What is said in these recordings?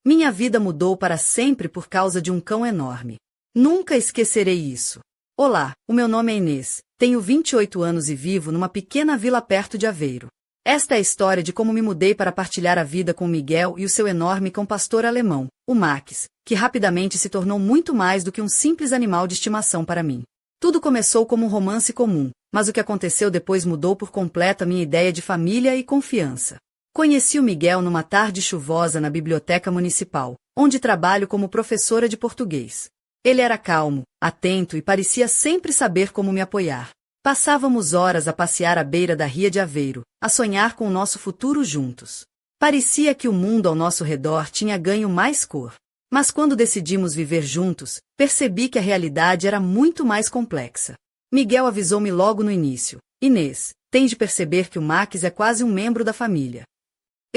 Minha vida mudou para sempre por causa de um cão enorme. Nunca esquecerei isso. Olá, o meu nome é Inês, tenho 28 anos e vivo numa pequena vila perto de Aveiro. Esta é a história de como me mudei para partilhar a vida com Miguel e o seu enorme cão pastor alemão, o Max, que rapidamente se tornou muito mais do que um simples animal de estimação para mim. Tudo começou como um romance comum, mas o que aconteceu depois mudou por completo a minha ideia de família e confiança. Conheci o Miguel numa tarde chuvosa na biblioteca municipal, onde trabalho como professora de português. Ele era calmo, atento e parecia sempre saber como me apoiar. Passávamos horas a passear à beira da Ria de Aveiro, a sonhar com o nosso futuro juntos. Parecia que o mundo ao nosso redor tinha ganho mais cor. Mas quando decidimos viver juntos, percebi que a realidade era muito mais complexa. Miguel avisou-me logo no início: Inês, tens de perceber que o Max é quase um membro da família.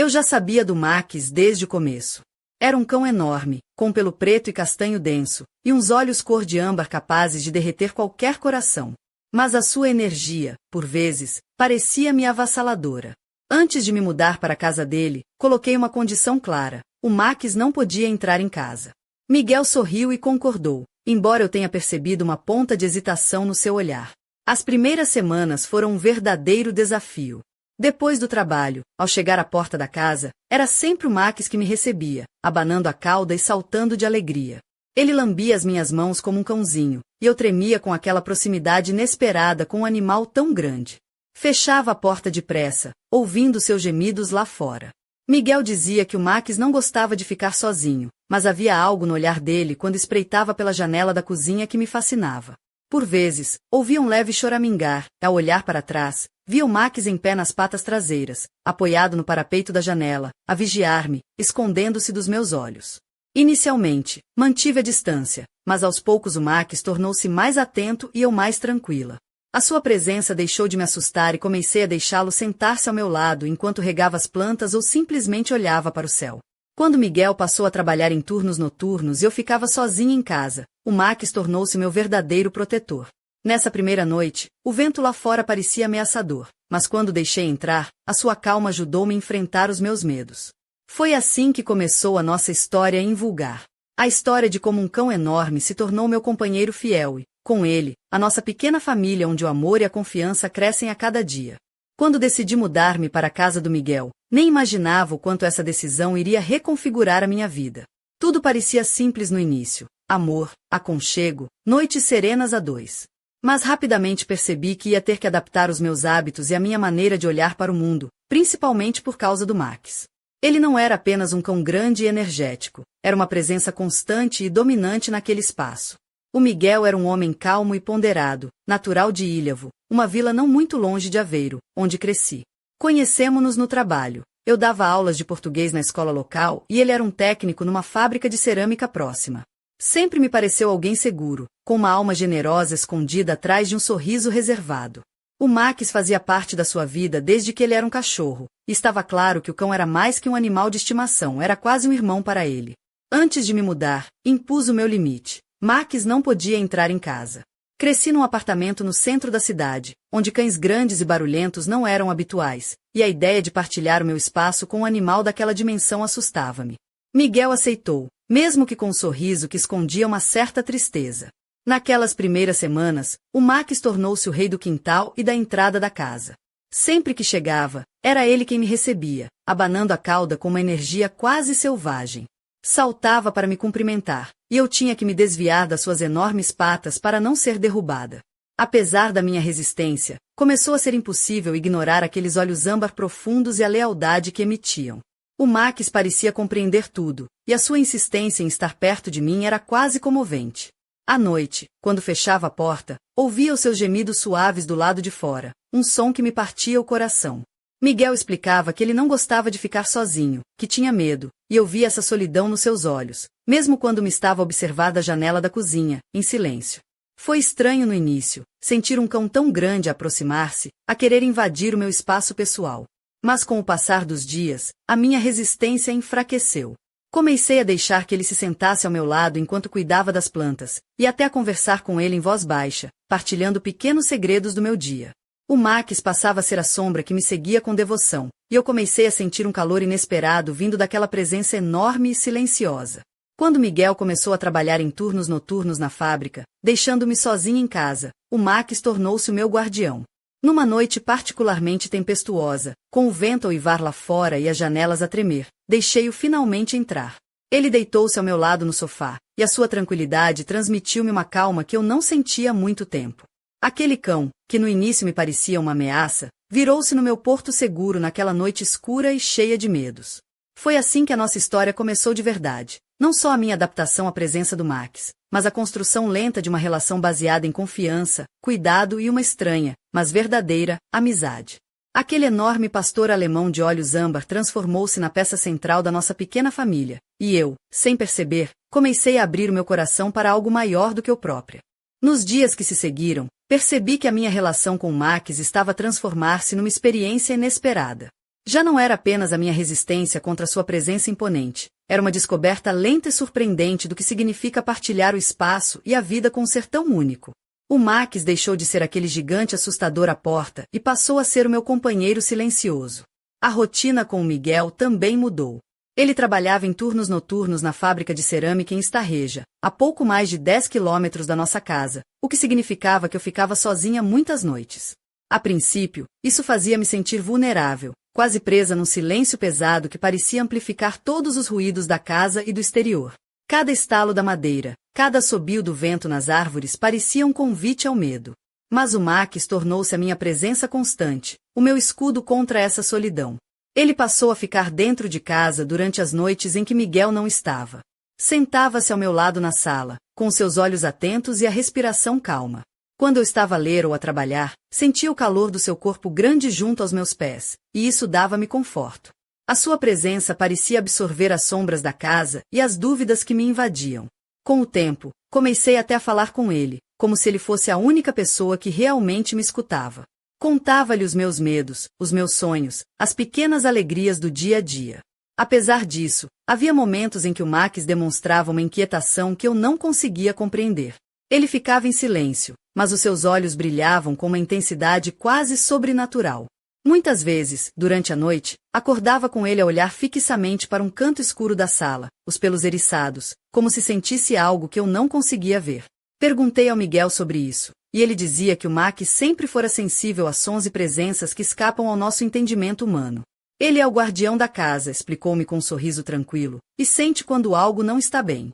Eu já sabia do Max desde o começo. Era um cão enorme, com pelo preto e castanho denso, e uns olhos cor de âmbar capazes de derreter qualquer coração. Mas a sua energia, por vezes, parecia-me avassaladora. Antes de me mudar para a casa dele, coloquei uma condição clara: o Max não podia entrar em casa. Miguel sorriu e concordou, embora eu tenha percebido uma ponta de hesitação no seu olhar. As primeiras semanas foram um verdadeiro desafio. Depois do trabalho, ao chegar à porta da casa, era sempre o Max que me recebia, abanando a cauda e saltando de alegria. Ele lambia as minhas mãos como um cãozinho, e eu tremia com aquela proximidade inesperada com um animal tão grande. Fechava a porta depressa, ouvindo seus gemidos lá fora. Miguel dizia que o Max não gostava de ficar sozinho, mas havia algo no olhar dele quando espreitava pela janela da cozinha que me fascinava. Por vezes, ouvia um leve choramingar, e ao olhar para trás, via o Max em pé nas patas traseiras, apoiado no parapeito da janela, a vigiar-me, escondendo-se dos meus olhos. Inicialmente, mantive a distância, mas aos poucos o Max tornou-se mais atento e eu mais tranquila. A sua presença deixou de me assustar e comecei a deixá-lo sentar-se ao meu lado enquanto regava as plantas ou simplesmente olhava para o céu. Quando Miguel passou a trabalhar em turnos noturnos e eu ficava sozinha em casa, o Max tornou-se meu verdadeiro protetor. Nessa primeira noite, o vento lá fora parecia ameaçador, mas quando deixei entrar, a sua calma ajudou-me a enfrentar os meus medos. Foi assim que começou a nossa história invulgar. A história de como um cão enorme se tornou meu companheiro fiel e, com ele, a nossa pequena família onde o amor e a confiança crescem a cada dia. Quando decidi mudar-me para a casa do Miguel, nem imaginava o quanto essa decisão iria reconfigurar a minha vida. Tudo parecia simples no início: amor, aconchego, noites serenas a dois. Mas rapidamente percebi que ia ter que adaptar os meus hábitos e a minha maneira de olhar para o mundo, principalmente por causa do Max. Ele não era apenas um cão grande e energético, era uma presença constante e dominante naquele espaço. O Miguel era um homem calmo e ponderado, natural de Ilhavo, uma vila não muito longe de Aveiro, onde cresci. Conhecemo-nos no trabalho. Eu dava aulas de português na escola local e ele era um técnico numa fábrica de cerâmica próxima. Sempre me pareceu alguém seguro, com uma alma generosa escondida atrás de um sorriso reservado. O Max fazia parte da sua vida desde que ele era um cachorro, e estava claro que o cão era mais que um animal de estimação, era quase um irmão para ele. Antes de me mudar, impus o meu limite: Max não podia entrar em casa. Cresci num apartamento no centro da cidade, onde cães grandes e barulhentos não eram habituais, e a ideia de partilhar o meu espaço com um animal daquela dimensão assustava-me. Miguel aceitou, mesmo que com um sorriso que escondia uma certa tristeza. Naquelas primeiras semanas, o Max tornou-se o rei do quintal e da entrada da casa. Sempre que chegava, era ele quem me recebia, abanando a cauda com uma energia quase selvagem. Saltava para me cumprimentar, e eu tinha que me desviar das suas enormes patas para não ser derrubada. Apesar da minha resistência, começou a ser impossível ignorar aqueles olhos âmbar profundos e a lealdade que emitiam. O Max parecia compreender tudo, e a sua insistência em estar perto de mim era quase comovente. À noite, quando fechava a porta, ouvia os seus gemidos suaves do lado de fora, um som que me partia o coração. Miguel explicava que ele não gostava de ficar sozinho, que tinha medo, e eu via essa solidão nos seus olhos, mesmo quando me estava a observar da janela da cozinha, em silêncio. Foi estranho no início, sentir um cão tão grande a aproximar-se, a querer invadir o meu espaço pessoal. Mas com o passar dos dias, a minha resistência enfraqueceu. Comecei a deixar que ele se sentasse ao meu lado enquanto cuidava das plantas, e até a conversar com ele em voz baixa, partilhando pequenos segredos do meu dia. O Max passava a ser a sombra que me seguia com devoção, e eu comecei a sentir um calor inesperado vindo daquela presença enorme e silenciosa. Quando Miguel começou a trabalhar em turnos noturnos na fábrica, deixando-me sozinha em casa, o Max tornou-se o meu guardião. Numa noite particularmente tempestuosa, com o vento a uivar lá fora e as janelas a tremer, deixei-o finalmente entrar. Ele deitou-se ao meu lado no sofá, e a sua tranquilidade transmitiu-me uma calma que eu não sentia há muito tempo. Aquele cão, que no início me parecia uma ameaça, virou-se no meu porto seguro naquela noite escura e cheia de medos. Foi assim que a nossa história começou de verdade. Não só a minha adaptação à presença do Max, mas a construção lenta de uma relação baseada em confiança, cuidado e uma estranha, mas verdadeira, amizade. Aquele enorme pastor alemão de olhos âmbar transformou-se na peça central da nossa pequena família, e eu, sem perceber, comecei a abrir o meu coração para algo maior do que eu própria. Nos dias que se seguiram, percebi que a minha relação com o Max estava a transformar-se numa experiência inesperada. Já não era apenas a minha resistência contra sua presença imponente, era uma descoberta lenta e surpreendente do que significa partilhar o espaço e a vida com um ser tão único. O Max deixou de ser aquele gigante assustador à porta e passou a ser o meu companheiro silencioso. A rotina com o Miguel também mudou. Ele trabalhava em turnos noturnos na fábrica de cerâmica em Estarreja, a pouco mais de 10 quilômetros da nossa casa, o que significava que eu ficava sozinha muitas noites. A princípio, isso fazia-me sentir vulnerável, quase presa num silêncio pesado que parecia amplificar todos os ruídos da casa e do exterior. Cada estalo da madeira, cada assobio do vento nas árvores parecia um convite ao medo. Mas o Max tornou-se a minha presença constante, o meu escudo contra essa solidão. Ele passou a ficar dentro de casa durante as noites em que Miguel não estava. Sentava-se ao meu lado na sala, com seus olhos atentos e a respiração calma. Quando eu estava a ler ou a trabalhar, sentia o calor do seu corpo grande junto aos meus pés, e isso dava-me conforto. A sua presença parecia absorver as sombras da casa e as dúvidas que me invadiam. Com o tempo, comecei até a falar com ele, como se ele fosse a única pessoa que realmente me escutava. Contava-lhe os meus medos, os meus sonhos, as pequenas alegrias do dia a dia. Apesar disso, havia momentos em que o Max demonstrava uma inquietação que eu não conseguia compreender. Ele ficava em silêncio, mas os seus olhos brilhavam com uma intensidade quase sobrenatural. Muitas vezes, durante a noite, acordava com ele a olhar fixamente para um canto escuro da sala, os pelos eriçados, como se sentisse algo que eu não conseguia ver. Perguntei ao Miguel sobre isso, e ele dizia que o Max sempre fora sensível a sons e presenças que escapam ao nosso entendimento humano. Ele é o guardião da casa, explicou-me com um sorriso tranquilo, e sente quando algo não está bem.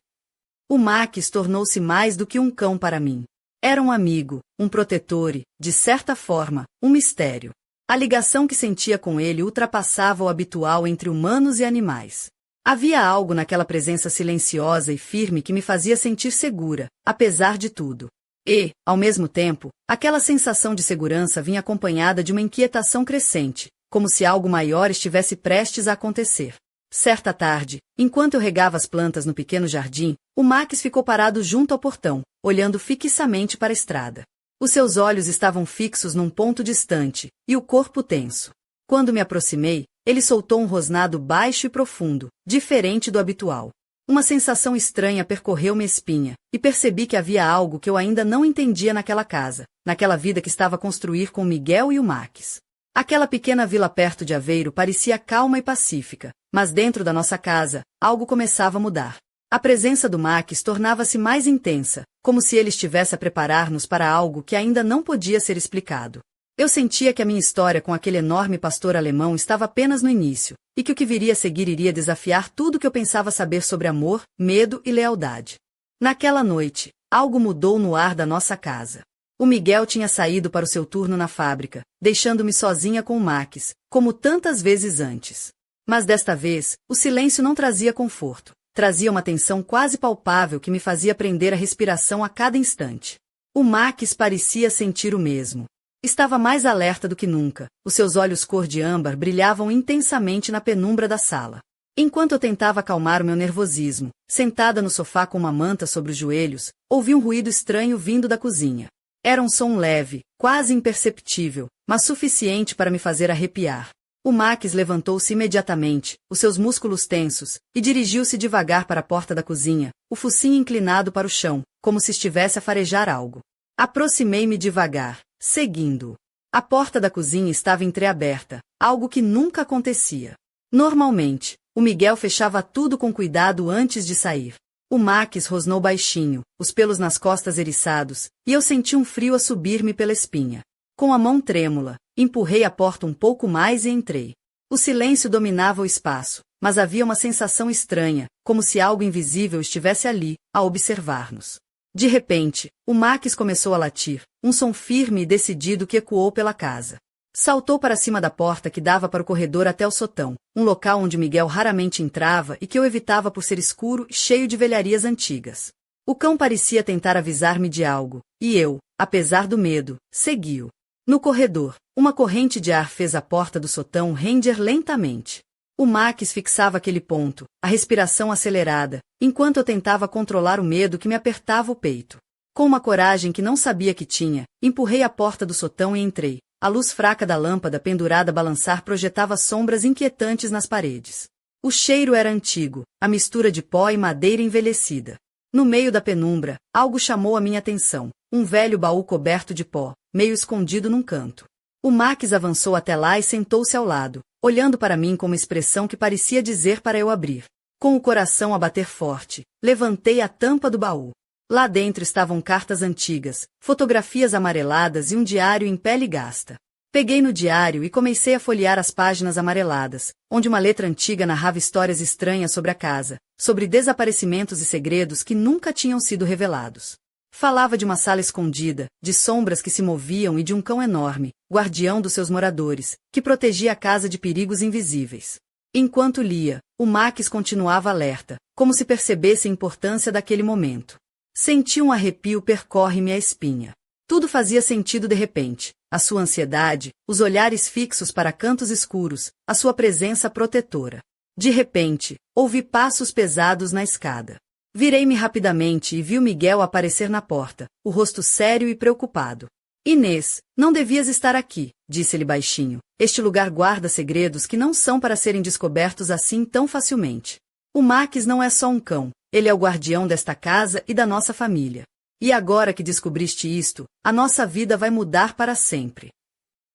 O Max tornou-se mais do que um cão para mim. Era um amigo, um protetor e, de certa forma, um mistério. A ligação que sentia com ele ultrapassava o habitual entre humanos e animais. Havia algo naquela presença silenciosa e firme que me fazia sentir segura, apesar de tudo. E, ao mesmo tempo, aquela sensação de segurança vinha acompanhada de uma inquietação crescente, como se algo maior estivesse prestes a acontecer. Certa tarde, enquanto eu regava as plantas no pequeno jardim, o Max ficou parado junto ao portão, olhando fixamente para a estrada. Os seus olhos estavam fixos num ponto distante, e o corpo tenso. Quando me aproximei, ele soltou um rosnado baixo e profundo, diferente do habitual. Uma sensação estranha percorreu minha espinha, e percebi que havia algo que eu ainda não entendia naquela casa, naquela vida que estava a construir com Miguel e o Max. Aquela pequena vila perto de Aveiro parecia calma e pacífica, mas dentro da nossa casa, algo começava a mudar. A presença do Max tornava-se mais intensa, como se ele estivesse a preparar-nos para algo que ainda não podia ser explicado. Eu sentia que a minha história com aquele enorme pastor alemão estava apenas no início, e que o que viria a seguir iria desafiar tudo o que eu pensava saber sobre amor, medo e lealdade. Naquela noite, algo mudou no ar da nossa casa. O Miguel tinha saído para o seu turno na fábrica, deixando-me sozinha com o Max, como tantas vezes antes. Mas desta vez, o silêncio não trazia conforto, trazia uma tensão quase palpável que me fazia prender a respiração a cada instante. O Max parecia sentir o mesmo. Estava mais alerta do que nunca, os seus olhos cor de âmbar brilhavam intensamente na penumbra da sala. Enquanto eu tentava acalmar o meu nervosismo, sentada no sofá com uma manta sobre os joelhos, ouvi um ruído estranho vindo da cozinha. Era um som leve, quase imperceptível, mas suficiente para me fazer arrepiar. O Max levantou-se imediatamente, os seus músculos tensos, e dirigiu-se devagar para a porta da cozinha, o focinho inclinado para o chão, como se estivesse a farejar algo. Aproximei-me devagar, seguindo-o. A porta da cozinha estava entreaberta, algo que nunca acontecia. Normalmente, o Miguel fechava tudo com cuidado antes de sair. O Max rosnou baixinho, os pelos nas costas eriçados, e eu senti um frio a subir-me pela espinha. Com a mão trêmula, empurrei a porta um pouco mais e entrei. O silêncio dominava o espaço, mas havia uma sensação estranha, como se algo invisível estivesse ali, a observar-nos. De repente, o Max começou a latir, um som firme e decidido que ecoou pela casa. Saltou para cima da porta que dava para o corredor até o sótão, um local onde Miguel raramente entrava e que eu evitava por ser escuro e cheio de velharias antigas. O cão parecia tentar avisar-me de algo, e eu, apesar do medo, segui-o. No corredor, uma corrente de ar fez a porta do sótão render lentamente. O Max fixava aquele ponto, a respiração acelerada, enquanto eu tentava controlar o medo que me apertava o peito. Com uma coragem que não sabia que tinha, empurrei a porta do sótão e entrei. A luz fraca da lâmpada pendurada a balançar projetava sombras inquietantes nas paredes. O cheiro era antigo, a mistura de pó e madeira envelhecida. No meio da penumbra, algo chamou a minha atenção, um velho baú coberto de pó, meio escondido num canto. O Max avançou até lá e sentou-se ao lado, olhando para mim com uma expressão que parecia dizer para eu abrir. Com o coração a bater forte, levantei a tampa do baú. Lá dentro estavam cartas antigas, fotografias amareladas e um diário em pele gasta. Peguei no diário e comecei a folhear as páginas amareladas, onde uma letra antiga narrava histórias estranhas sobre a casa, sobre desaparecimentos e segredos que nunca tinham sido revelados. Falava de uma sala escondida, de sombras que se moviam e de um cão enorme, guardião dos seus moradores, que protegia a casa de perigos invisíveis. Enquanto lia, o Max continuava alerta, como se percebesse a importância daquele momento. Senti um arrepio percorre-me a espinha. Tudo fazia sentido de repente. A sua ansiedade, os olhares fixos para cantos escuros, a sua presença protetora. De repente, ouvi passos pesados na escada. Virei-me rapidamente e vi o Miguel aparecer na porta, o rosto sério e preocupado. Inês, não devias estar aqui, disse-ele baixinho. Este lugar guarda segredos que não são para serem descobertos assim tão facilmente. O Max não é só um cão. Ele é o guardião desta casa e da nossa família. E agora que descobriste isto, a nossa vida vai mudar para sempre.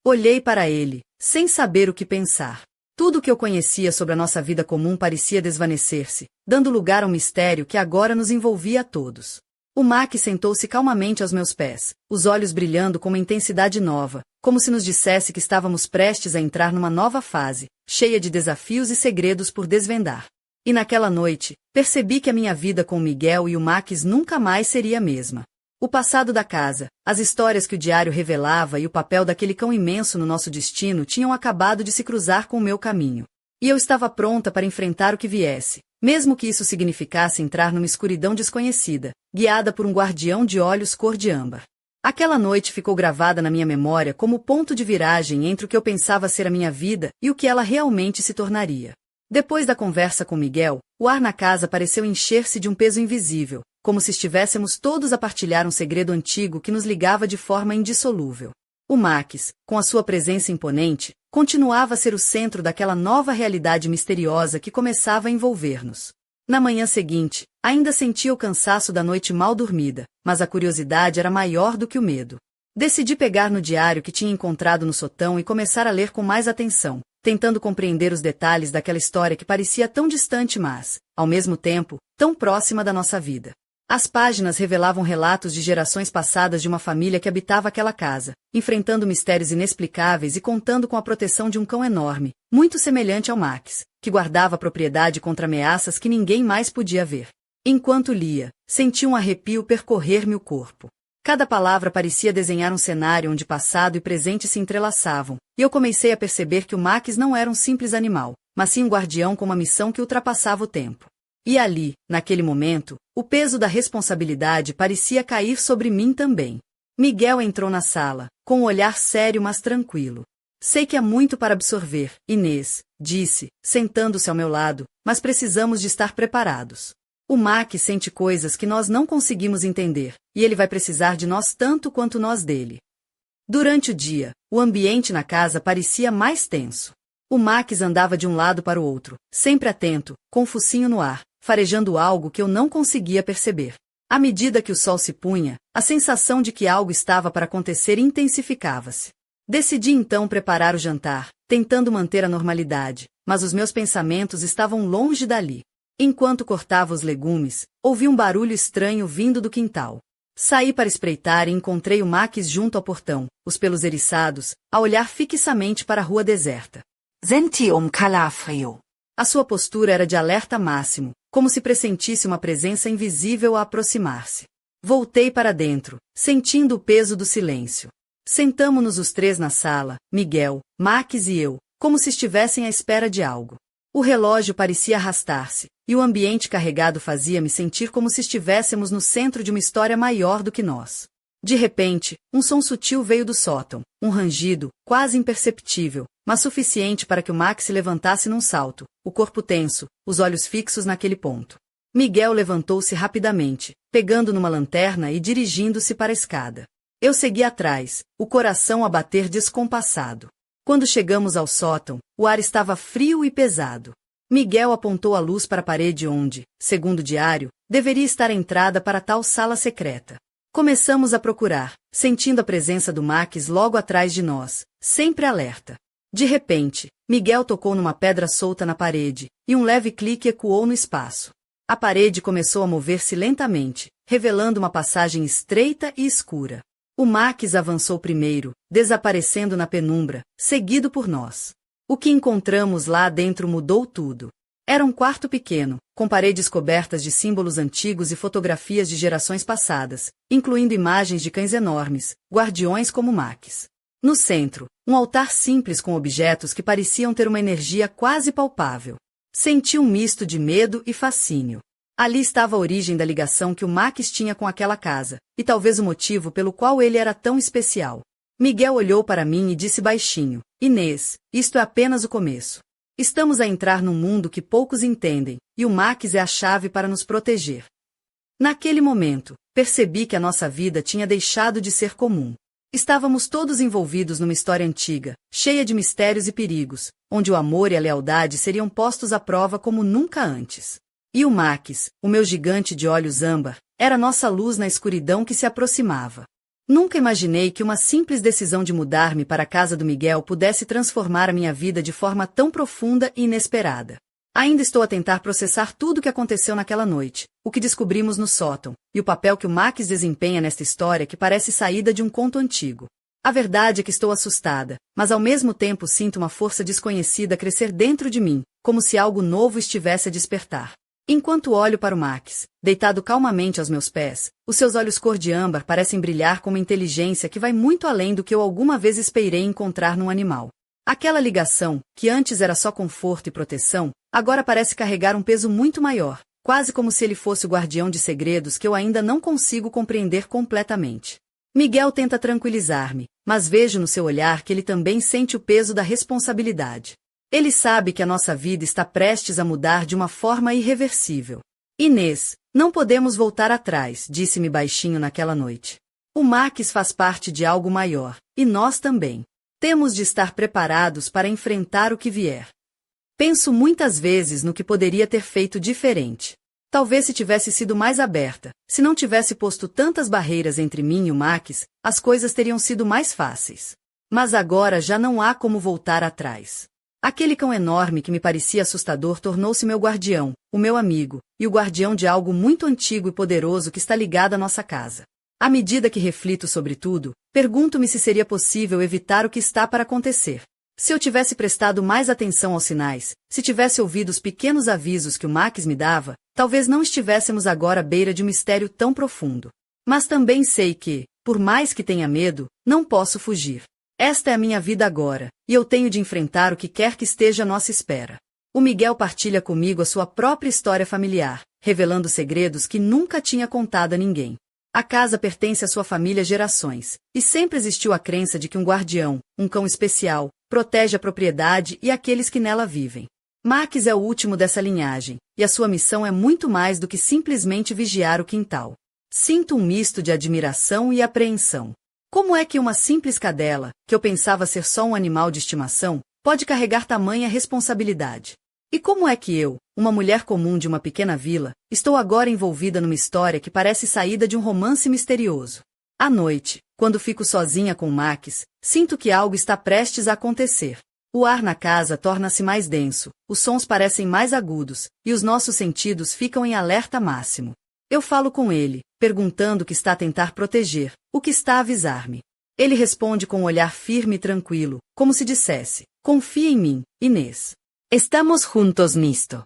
Olhei para ele, sem saber o que pensar. Tudo o que eu conhecia sobre a nossa vida comum parecia desvanecer-se, dando lugar ao mistério que agora nos envolvia a todos. O Max sentou-se calmamente aos meus pés, os olhos brilhando com uma intensidade nova, como se nos dissesse que estávamos prestes a entrar numa nova fase, cheia de desafios e segredos por desvendar. E naquela noite, percebi que a minha vida com o Miguel e o Max nunca mais seria a mesma. O passado da casa, as histórias que o diário revelava e o papel daquele cão imenso no nosso destino tinham acabado de se cruzar com o meu caminho. E eu estava pronta para enfrentar o que viesse, mesmo que isso significasse entrar numa escuridão desconhecida, guiada por um guardião de olhos cor de âmbar. Aquela noite ficou gravada na minha memória como ponto de viragem entre o que eu pensava ser a minha vida e o que ela realmente se tornaria. Depois da conversa com Miguel, o ar na casa pareceu encher-se de um peso invisível, como se estivéssemos todos a partilhar um segredo antigo que nos ligava de forma indissolúvel. O Max, com a sua presença imponente, continuava a ser o centro daquela nova realidade misteriosa que começava a envolver-nos. Na manhã seguinte, ainda sentia o cansaço da noite mal dormida, mas a curiosidade era maior do que o medo. Decidi pegar no diário que tinha encontrado no sótão e começar a ler com mais atenção, tentando compreender os detalhes daquela história que parecia tão distante mas, ao mesmo tempo, tão próxima da nossa vida. As páginas revelavam relatos de gerações passadas de uma família que habitava aquela casa, enfrentando mistérios inexplicáveis e contando com a proteção de um cão enorme, muito semelhante ao Max, que guardava a propriedade contra ameaças que ninguém mais podia ver. Enquanto lia, senti um arrepio percorrer-me o corpo. Cada palavra parecia desenhar um cenário onde passado e presente se entrelaçavam, e eu comecei a perceber que o Max não era um simples animal, mas sim um guardião com uma missão que ultrapassava o tempo. E ali, naquele momento, o peso da responsabilidade parecia cair sobre mim também. Miguel entrou na sala, com um olhar sério mas tranquilo. Sei que há muito para absorver, Inês, disse, sentando-se ao meu lado, mas precisamos de estar preparados. O Max sente coisas que nós não conseguimos entender, e ele vai precisar de nós tanto quanto nós dele. Durante o dia, o ambiente na casa parecia mais tenso. O Max andava de um lado para o outro, sempre atento, com o focinho no ar, farejando algo que eu não conseguia perceber. À medida que o sol se punha, a sensação de que algo estava para acontecer intensificava-se. Decidi então preparar o jantar, tentando manter a normalidade, mas os meus pensamentos estavam longe dali. Enquanto cortava os legumes, ouvi um barulho estranho vindo do quintal. Saí para espreitar e encontrei o Max junto ao portão, os pelos eriçados, a olhar fixamente para a rua deserta. Senti calafrio. A sua postura era de alerta máximo, como se pressentisse uma presença invisível a aproximar-se. Voltei para dentro, sentindo o peso do silêncio. Sentamo-nos os três na sala, Miguel, Max e eu, como se estivessem à espera de algo. O relógio parecia arrastar-se, e o ambiente carregado fazia-me sentir como se estivéssemos no centro de uma história maior do que nós. De repente, um som sutil veio do sótão, um rangido, quase imperceptível, mas suficiente para que o Max se levantasse num salto, o corpo tenso, os olhos fixos naquele ponto. Miguel levantou-se rapidamente, pegando numa lanterna e dirigindo-se para a escada. Eu segui atrás, o coração a bater descompassado. Quando chegamos ao sótão, o ar estava frio e pesado. Miguel apontou a luz para a parede onde, segundo o diário, deveria estar a entrada para tal sala secreta. Começamos a procurar, sentindo a presença do Max logo atrás de nós, sempre alerta. De repente, Miguel tocou numa pedra solta na parede, e um leve clique ecoou no espaço. A parede começou a mover-se lentamente, revelando uma passagem estreita e escura. O Max avançou primeiro, desaparecendo na penumbra, seguido por nós. O que encontramos lá dentro mudou tudo. Era um quarto pequeno, com paredes cobertas de símbolos antigos e fotografias de gerações passadas, incluindo imagens de cães enormes, guardiões como Max. No centro, um altar simples com objetos que pareciam ter uma energia quase palpável. Senti um misto de medo e fascínio. Ali estava a origem da ligação que o Max tinha com aquela casa, e talvez o motivo pelo qual ele era tão especial. Miguel olhou para mim e disse baixinho: Inês, isto é apenas o começo. Estamos a entrar num mundo que poucos entendem, e o Max é a chave para nos proteger. Naquele momento, percebi que a nossa vida tinha deixado de ser comum. Estávamos todos envolvidos numa história antiga, cheia de mistérios e perigos, onde o amor e a lealdade seriam postos à prova como nunca antes. E o Max, o meu gigante de olhos âmbar, era nossa luz na escuridão que se aproximava. Nunca imaginei que uma simples decisão de mudar-me para a casa do Miguel pudesse transformar a minha vida de forma tão profunda e inesperada. Ainda estou a tentar processar tudo o que aconteceu naquela noite, o que descobrimos no sótão, e o papel que o Max desempenha nesta história que parece saída de um conto antigo. A verdade é que estou assustada, mas ao mesmo tempo sinto uma força desconhecida crescer dentro de mim, como se algo novo estivesse a despertar. Enquanto olho para o Max, deitado calmamente aos meus pés, os seus olhos cor de âmbar parecem brilhar com uma inteligência que vai muito além do que eu alguma vez esperei encontrar num animal. Aquela ligação, que antes era só conforto e proteção, agora parece carregar um peso muito maior, quase como se ele fosse o guardião de segredos que eu ainda não consigo compreender completamente. Miguel tenta tranquilizar-me, mas vejo no seu olhar que ele também sente o peso da responsabilidade. Ele sabe que a nossa vida está prestes a mudar de uma forma irreversível. Inês, não podemos voltar atrás, disse-me baixinho naquela noite. O Max faz parte de algo maior, e nós também. Temos de estar preparados para enfrentar o que vier. Penso muitas vezes no que poderia ter feito diferente. Talvez se tivesse sido mais aberta, se não tivesse posto tantas barreiras entre mim e o Max, as coisas teriam sido mais fáceis. Mas agora já não há como voltar atrás. Aquele cão enorme que me parecia assustador tornou-se meu guardião, o meu amigo, e o guardião de algo muito antigo e poderoso que está ligado à nossa casa. À medida que reflito sobre tudo, pergunto-me se seria possível evitar o que está para acontecer. Se eu tivesse prestado mais atenção aos sinais, se tivesse ouvido os pequenos avisos que o Max me dava, talvez não estivéssemos agora à beira de um mistério tão profundo. Mas também sei que, por mais que tenha medo, não posso fugir. Esta é a minha vida agora, e eu tenho de enfrentar o que quer que esteja à nossa espera. O Miguel partilha comigo a sua própria história familiar, revelando segredos que nunca tinha contado a ninguém. A casa pertence à sua família há gerações, e sempre existiu a crença de que um guardião, um cão especial, protege a propriedade e aqueles que nela vivem. Max é o último dessa linhagem, e a sua missão é muito mais do que simplesmente vigiar o quintal. Sinto um misto de admiração e apreensão. Como é que uma simples cadela, que eu pensava ser só um animal de estimação, pode carregar tamanha responsabilidade? E como é que eu, uma mulher comum de uma pequena vila, estou agora envolvida numa história que parece saída de um romance misterioso? À noite, quando fico sozinha com Max, sinto que algo está prestes a acontecer. O ar na casa torna-se mais denso, os sons parecem mais agudos, e os nossos sentidos ficam em alerta máximo. Eu falo com ele, perguntando o que está a tentar proteger, o que está a avisar-me. Ele responde com um olhar firme e tranquilo, como se dissesse: confia em mim, Inês. Estamos juntos nisto.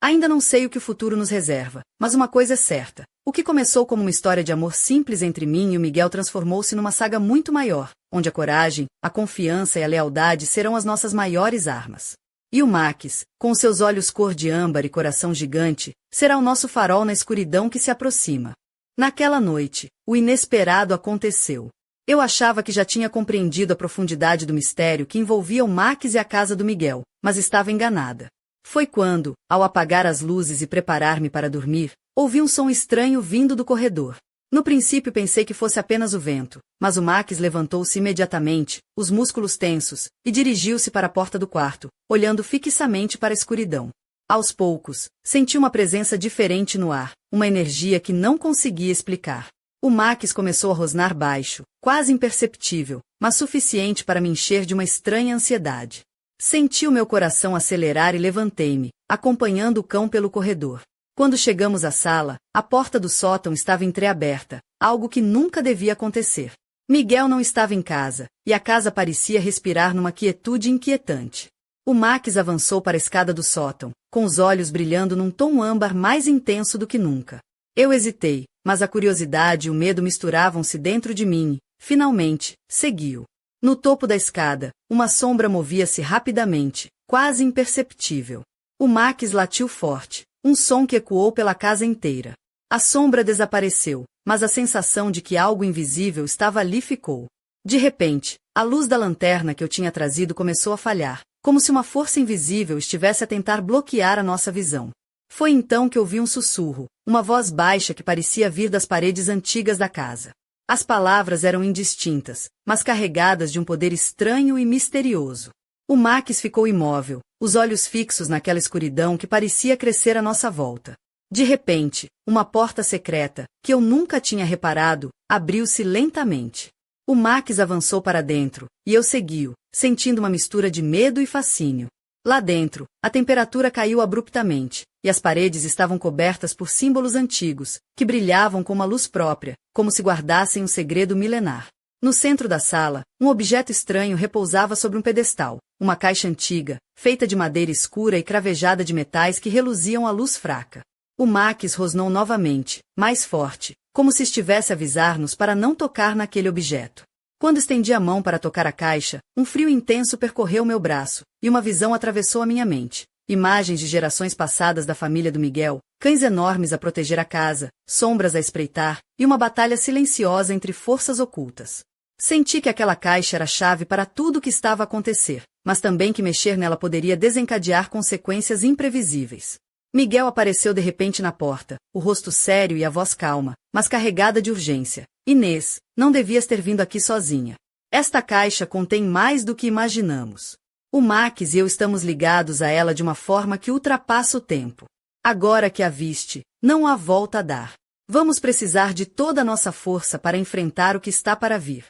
Ainda não sei o que o futuro nos reserva, mas uma coisa é certa. O que começou como uma história de amor simples entre mim e o Miguel transformou-se numa saga muito maior, onde a coragem, a confiança e a lealdade serão as nossas maiores armas. E o Max, com seus olhos cor de âmbar e coração gigante, será o nosso farol na escuridão que se aproxima. Naquela noite, o inesperado aconteceu. Eu achava que já tinha compreendido a profundidade do mistério que envolvia o Max e a casa do Miguel, mas estava enganada. Foi quando, ao apagar as luzes e preparar-me para dormir, ouvi um som estranho vindo do corredor. No princípio pensei que fosse apenas o vento, mas o Max levantou-se imediatamente, os músculos tensos, e dirigiu-se para a porta do quarto, olhando fixamente para a escuridão. Aos poucos, senti uma presença diferente no ar, uma energia que não conseguia explicar. O Max começou a rosnar baixo, quase imperceptível, mas suficiente para me encher de uma estranha ansiedade. Senti o meu coração acelerar e levantei-me, acompanhando o cão pelo corredor. Quando chegamos à sala, a porta do sótão estava entreaberta, algo que nunca devia acontecer. Miguel não estava em casa, e a casa parecia respirar numa quietude inquietante. O Max avançou para a escada do sótão, com os olhos brilhando num tom âmbar mais intenso do que nunca. Eu hesitei, mas a curiosidade e o medo misturavam-se dentro de mim e, finalmente, segui-o. No topo da escada, uma sombra movia-se rapidamente, quase imperceptível. O Max latiu forte, um som que ecoou pela casa inteira. A sombra desapareceu, mas a sensação de que algo invisível estava ali ficou. De repente, a luz da lanterna que eu tinha trazido começou a falhar, como se uma força invisível estivesse a tentar bloquear a nossa visão. Foi então que ouvi um sussurro, uma voz baixa que parecia vir das paredes antigas da casa. As palavras eram indistintas, mas carregadas de um poder estranho e misterioso. O Max ficou imóvel, os olhos fixos naquela escuridão que parecia crescer à nossa volta. De repente, uma porta secreta, que eu nunca tinha reparado, abriu-se lentamente. O Max avançou para dentro, e eu segui-o, sentindo uma mistura de medo e fascínio. Lá dentro, a temperatura caiu abruptamente, e as paredes estavam cobertas por símbolos antigos, que brilhavam com uma luz própria, como se guardassem um segredo milenar. No centro da sala, um objeto estranho repousava sobre um pedestal, uma caixa antiga, feita de madeira escura e cravejada de metais que reluziam à luz fraca. O Max rosnou novamente, mais forte, como se estivesse a avisar-nos para não tocar naquele objeto. Quando estendi a mão para tocar a caixa, um frio intenso percorreu meu braço, e uma visão atravessou a minha mente. Imagens de gerações passadas da família do Miguel, cães enormes a proteger a casa, sombras a espreitar, e uma batalha silenciosa entre forças ocultas. Senti que aquela caixa era a chave para tudo o que estava a acontecer, mas também que mexer nela poderia desencadear consequências imprevisíveis. Miguel apareceu de repente na porta, o rosto sério e a voz calma, mas carregada de urgência. Inês, não devias ter vindo aqui sozinha. Esta caixa contém mais do que imaginamos. O Max e eu estamos ligados a ela de uma forma que ultrapassa o tempo. Agora que a viste, não há volta a dar. Vamos precisar de toda a nossa força para enfrentar o que está para vir.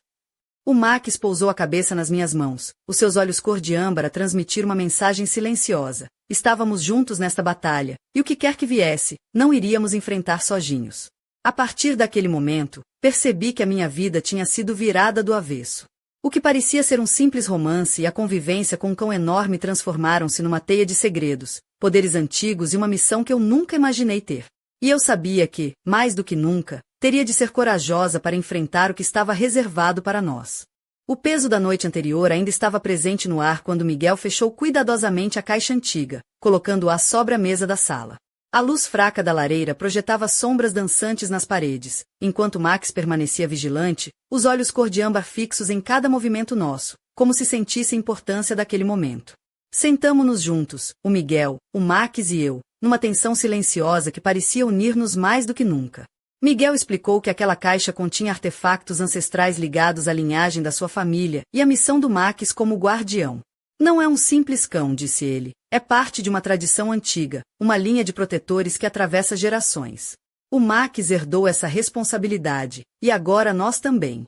O Max pousou a cabeça nas minhas mãos, os seus olhos cor de âmbar a transmitir uma mensagem silenciosa. Estávamos juntos nesta batalha, e o que quer que viesse, não iríamos enfrentar sozinhos. A partir daquele momento, percebi que a minha vida tinha sido virada do avesso. O que parecia ser um simples romance e a convivência com um cão enorme transformaram-se numa teia de segredos, poderes antigos e uma missão que eu nunca imaginei ter. E eu sabia que, mais do que nunca, teria de ser corajosa para enfrentar o que estava reservado para nós. O peso da noite anterior ainda estava presente no ar quando Miguel fechou cuidadosamente a caixa antiga, colocando-a sobre a mesa da sala. A luz fraca da lareira projetava sombras dançantes nas paredes, enquanto Max permanecia vigilante, os olhos cor de âmbar fixos em cada movimento nosso, como se sentisse a importância daquele momento. Sentamo-nos juntos, o Miguel, o Max e eu, numa tensão silenciosa que parecia unir-nos mais do que nunca. Miguel explicou que aquela caixa continha artefactos ancestrais ligados à linhagem da sua família e à missão do Max como guardião. Não é um simples cão, disse ele, é parte de uma tradição antiga, uma linha de protetores que atravessa gerações. O Max herdou essa responsabilidade, e agora nós também.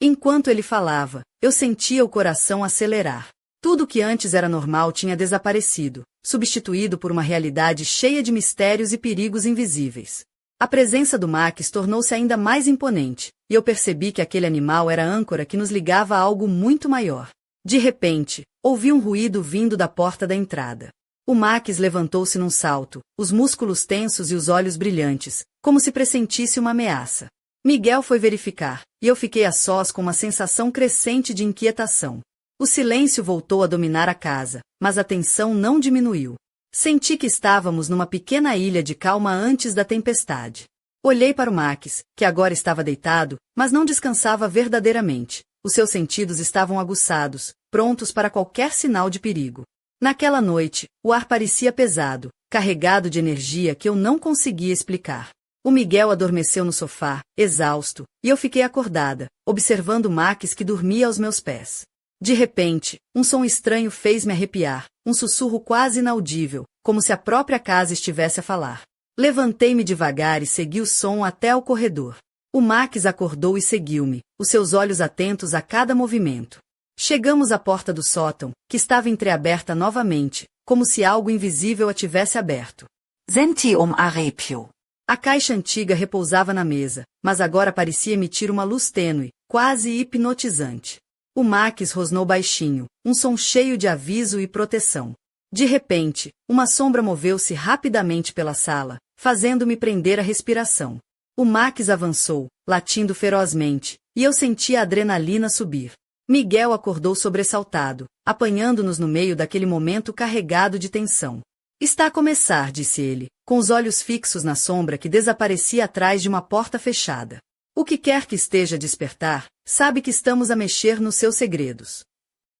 Enquanto ele falava, eu sentia o coração acelerar. Tudo que antes era normal tinha desaparecido, substituído por uma realidade cheia de mistérios e perigos invisíveis. A presença do Max tornou-se ainda mais imponente, e eu percebi que aquele animal era a âncora que nos ligava a algo muito maior. De repente, ouvi um ruído vindo da porta da entrada. O Max levantou-se num salto, os músculos tensos e os olhos brilhantes, como se pressentisse uma ameaça. Miguel foi verificar, e eu fiquei a sós com uma sensação crescente de inquietação. O silêncio voltou a dominar a casa, mas a tensão não diminuiu. Senti que estávamos numa pequena ilha de calma antes da tempestade. Olhei para o Max, que agora estava deitado, mas não descansava verdadeiramente. Os seus sentidos estavam aguçados, prontos para qualquer sinal de perigo. Naquela noite, o ar parecia pesado, carregado de energia que eu não conseguia explicar. O Miguel adormeceu no sofá, exausto, e eu fiquei acordada, observando o Max que dormia aos meus pés. De repente, um som estranho fez-me arrepiar, um sussurro quase inaudível, como se a própria casa estivesse a falar. Levantei-me devagar e segui o som até ao corredor. O Max acordou e seguiu-me, os seus olhos atentos a cada movimento. Chegamos à porta do sótão, que estava entreaberta novamente, como se algo invisível a tivesse aberto. Senti arrepio. A caixa antiga repousava na mesa, mas agora parecia emitir uma luz tênue, quase hipnotizante. O Max rosnou baixinho, um som cheio de aviso e proteção. De repente, uma sombra moveu-se rapidamente pela sala, fazendo-me prender a respiração. O Max avançou, latindo ferozmente, e eu senti a adrenalina subir. Miguel acordou sobressaltado, apanhando-nos no meio daquele momento carregado de tensão. Está a começar, disse ele, com os olhos fixos na sombra que desaparecia atrás de uma porta fechada. O que quer que esteja a despertar, sabe que estamos a mexer nos seus segredos.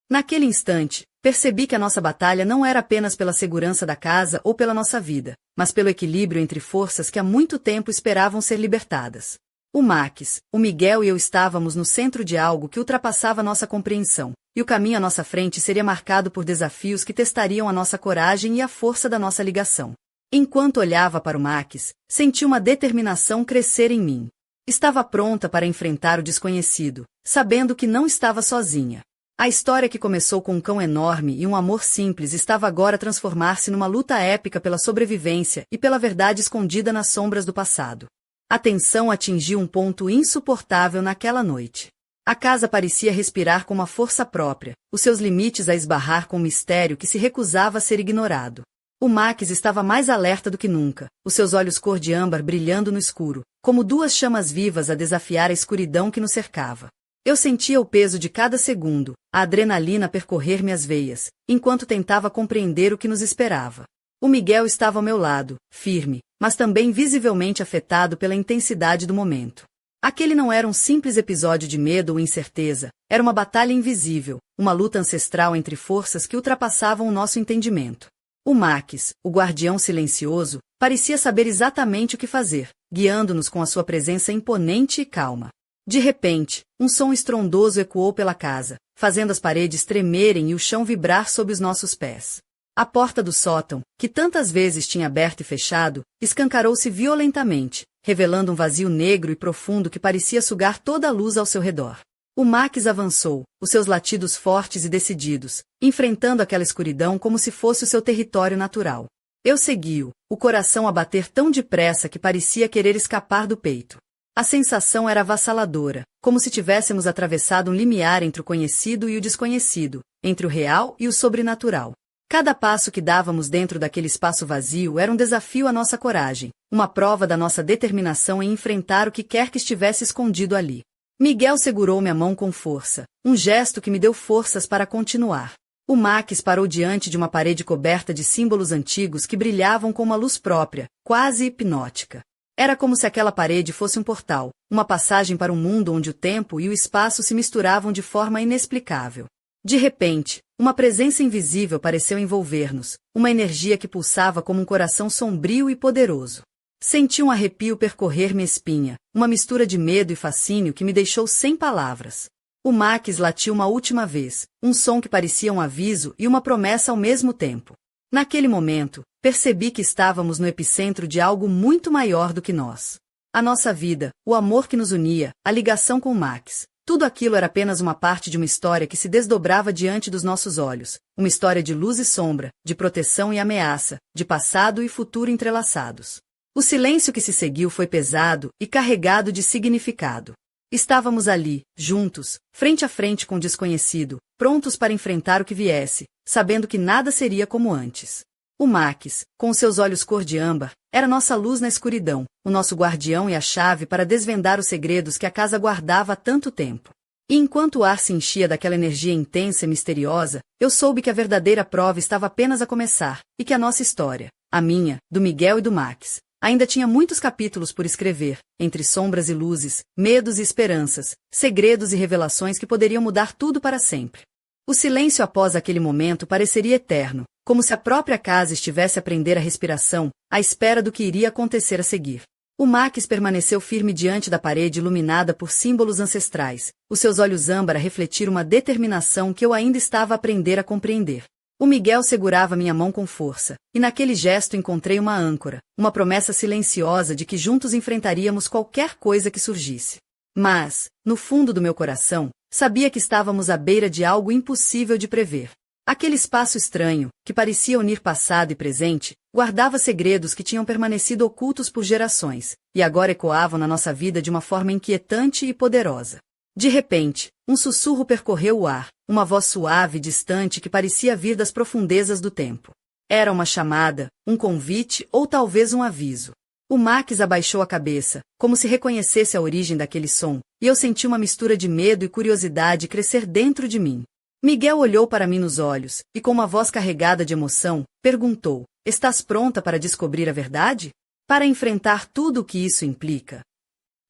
Naquele instante, percebi que a nossa batalha não era apenas pela segurança da casa ou pela nossa vida, mas pelo equilíbrio entre forças que há muito tempo esperavam ser libertadas. O Max, o Miguel e eu estávamos no centro de algo que ultrapassava nossa compreensão, e o caminho à nossa frente seria marcado por desafios que testariam a nossa coragem e a força da nossa ligação. Enquanto olhava para o Max, senti uma determinação crescer em mim. Estava pronta para enfrentar o desconhecido, sabendo que não estava sozinha. A história que começou com um cão enorme e um amor simples estava agora a transformar-se numa luta épica pela sobrevivência e pela verdade escondida nas sombras do passado. A tensão atingiu um ponto insuportável naquela noite. A casa parecia respirar com uma força própria, os seus limites a esbarrar com um mistério que se recusava a ser ignorado. O Max estava mais alerta do que nunca, os seus olhos cor de âmbar brilhando no escuro, como duas chamas vivas a desafiar a escuridão que nos cercava. Eu sentia o peso de cada segundo, a adrenalina percorrer-me as veias, enquanto tentava compreender o que nos esperava. O Miguel estava ao meu lado, firme, mas também visivelmente afetado pela intensidade do momento. Aquele não era um simples episódio de medo ou incerteza, era uma batalha invisível, uma luta ancestral entre forças que ultrapassavam o nosso entendimento. O Max, o guardião silencioso, parecia saber exatamente o que fazer, guiando-nos com a sua presença imponente e calma. De repente, um som estrondoso ecoou pela casa, fazendo as paredes tremerem e o chão vibrar sob os nossos pés. A porta do sótão, que tantas vezes tinha aberto e fechado, escancarou-se violentamente, revelando um vazio negro e profundo que parecia sugar toda a luz ao seu redor. O Max avançou, os seus latidos fortes e decididos, enfrentando aquela escuridão como se fosse o seu território natural. Eu segui-o, o coração a bater tão depressa que parecia querer escapar do peito. A sensação era avassaladora, como se tivéssemos atravessado um limiar entre o conhecido e o desconhecido, entre o real e o sobrenatural. Cada passo que dávamos dentro daquele espaço vazio era um desafio à nossa coragem, uma prova da nossa determinação em enfrentar o que quer que estivesse escondido ali. Miguel segurou minha mão com força, um gesto que me deu forças para continuar. O Max parou diante de uma parede coberta de símbolos antigos que brilhavam com uma luz própria, quase hipnótica. Era como se aquela parede fosse um portal, uma passagem para um mundo onde o tempo e o espaço se misturavam de forma inexplicável. De repente, uma presença invisível pareceu envolver-nos, uma energia que pulsava como um coração sombrio e poderoso. Senti um arrepio percorrer minha espinha, uma mistura de medo e fascínio que me deixou sem palavras. O Max latiu uma última vez, um som que parecia um aviso e uma promessa ao mesmo tempo. Naquele momento, percebi que estávamos no epicentro de algo muito maior do que nós. A nossa vida, o amor que nos unia, a ligação com Max, tudo aquilo era apenas uma parte de uma história que se desdobrava diante dos nossos olhos, uma história de luz e sombra, de proteção e ameaça, de passado e futuro entrelaçados. O silêncio que se seguiu foi pesado e carregado de significado. Estávamos ali, juntos, frente a frente com o desconhecido, prontos para enfrentar o que viesse, sabendo que nada seria como antes. O Max, com seus olhos cor de âmbar, era nossa luz na escuridão, o nosso guardião e a chave para desvendar os segredos que a casa guardava há tanto tempo. E enquanto o ar se enchia daquela energia intensa e misteriosa, eu soube que a verdadeira prova estava apenas a começar, e que a nossa história, a minha, do Miguel e do Max, ainda tinha muitos capítulos por escrever, entre sombras e luzes, medos e esperanças, segredos e revelações que poderiam mudar tudo para sempre. O silêncio após aquele momento pareceria eterno, como se a própria casa estivesse a prender a respiração, à espera do que iria acontecer a seguir. O Max permaneceu firme diante da parede iluminada por símbolos ancestrais, os seus olhos âmbar a refletir uma determinação que eu ainda estava a aprender a compreender. O Miguel segurava minha mão com força, e naquele gesto encontrei uma âncora, uma promessa silenciosa de que juntos enfrentaríamos qualquer coisa que surgisse. Mas, no fundo do meu coração, sabia que estávamos à beira de algo impossível de prever. Aquele espaço estranho, que parecia unir passado e presente, guardava segredos que tinham permanecido ocultos por gerações, e agora ecoavam na nossa vida de uma forma inquietante e poderosa. De repente, um sussurro percorreu o ar, uma voz suave e distante que parecia vir das profundezas do tempo. Era uma chamada, um convite ou talvez um aviso. O Max abaixou a cabeça, como se reconhecesse a origem daquele som, e eu senti uma mistura de medo e curiosidade crescer dentro de mim. Miguel olhou para mim nos olhos, e com uma voz carregada de emoção, perguntou: "Estás pronta para descobrir a verdade? Para enfrentar tudo o que isso implica?"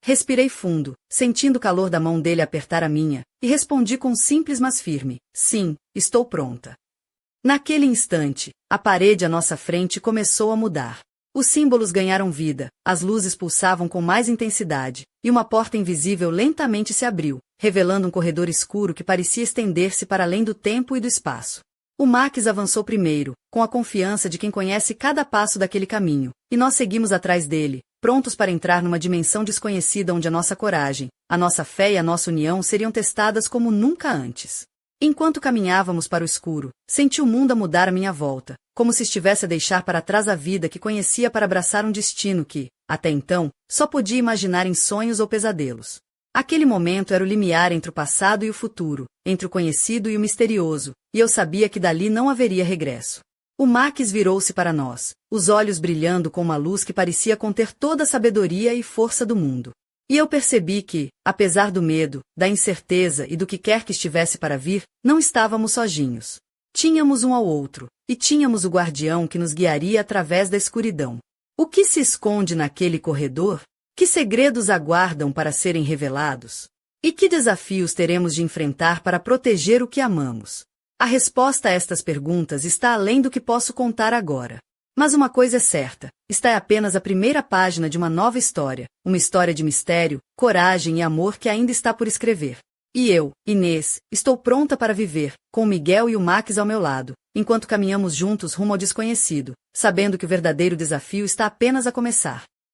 Respirei fundo, sentindo o calor da mão dele apertar a minha, e respondi com simples mas firme: "Sim, estou pronta." Naquele instante, a parede à nossa frente começou a mudar. Os símbolos ganharam vida, as luzes pulsavam com mais intensidade, e uma porta invisível lentamente se abriu, revelando um corredor escuro que parecia estender-se para além do tempo e do espaço. O Max avançou primeiro, com a confiança de quem conhece cada passo daquele caminho, e nós seguimos atrás dele, prontos para entrar numa dimensão desconhecida onde a nossa coragem, a nossa fé e a nossa união seriam testadas como nunca antes. Enquanto caminhávamos para o escuro, senti o mundo a mudar à minha volta, como se estivesse a deixar para trás a vida que conhecia para abraçar um destino que, até então, só podia imaginar em sonhos ou pesadelos. Aquele momento era o limiar entre o passado e o futuro, entre o conhecido e o misterioso, e eu sabia que dali não haveria regresso. O Max virou-se para nós, os olhos brilhando com uma luz que parecia conter toda a sabedoria e força do mundo. E eu percebi que, apesar do medo, da incerteza e do que quer que estivesse para vir, não estávamos sozinhos. Tínhamos um ao outro, e tínhamos o guardião que nos guiaria através da escuridão. O que se esconde naquele corredor? Que segredos aguardam para serem revelados? E que desafios teremos de enfrentar para proteger o que amamos? A resposta a estas perguntas está além do que posso contar agora. Mas uma coisa é certa, esta é apenas a primeira página de uma nova história, uma história de mistério, coragem e amor que ainda está por escrever. E eu, Inês, estou pronta para viver, com o Miguel e o Max ao meu lado, enquanto caminhamos juntos rumo ao desconhecido, sabendo que o verdadeiro desafio está apenas a começar.